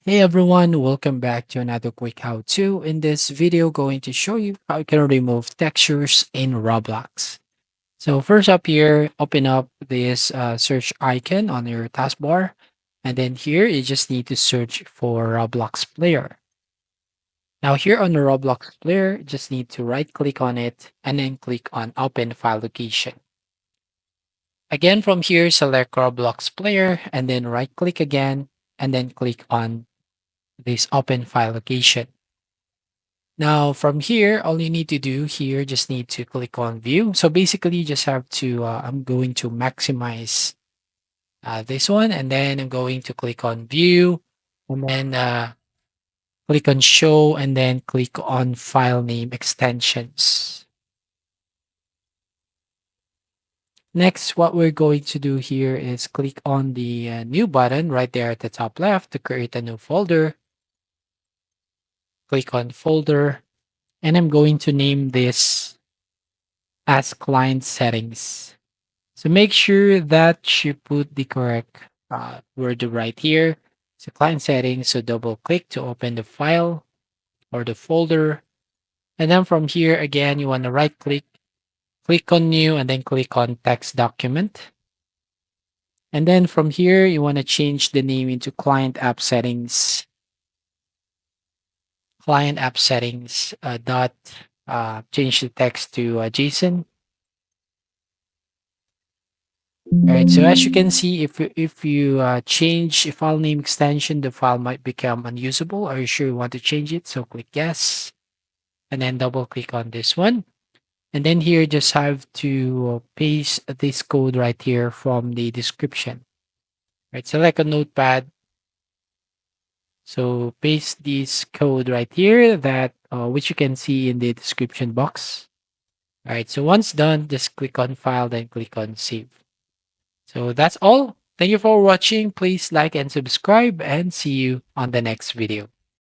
Hey everyone, welcome back to another quick how-to. In this video, going to show you how you can remove textures in Roblox. So first up here, open up this search icon on your taskbar. And then here, you just need to search for Roblox player. Now here on the Roblox player, you just need to right click on it and then click on open file location. Again, from here, select Roblox player and then right click again and then click on this open file location. Now from here, all you need to do here, just need to click on view. So basically you just have to, I'm going to maximize this one and then I'm going to click on view and then click on show and then click on file name extensions. Next, what we're going to do here is click on the new button right there at the top left to create a new folder. Click on folder and I'm going to name this as client settings. So make sure that you put the correct word right here. So client settings, so double click to open the file or the folder. And then from here, again, you want to right click, click on new, and then click on text document. And then from here, you want to change the name into client app settings. Client app settings dot change the text to JSON. All right, so as you can see, if you change a file name extension, the file might become unusable. Are you sure you want to change it? So click yes, and then double click on this one. And then here, just have to paste this code right here from the description. Right, select a notepad. So paste this code right here that which you can see in the description box. All right, so once done, just click on file, then click on save. So that's all. Thank you for watching. Please like and subscribe and see you on the next video.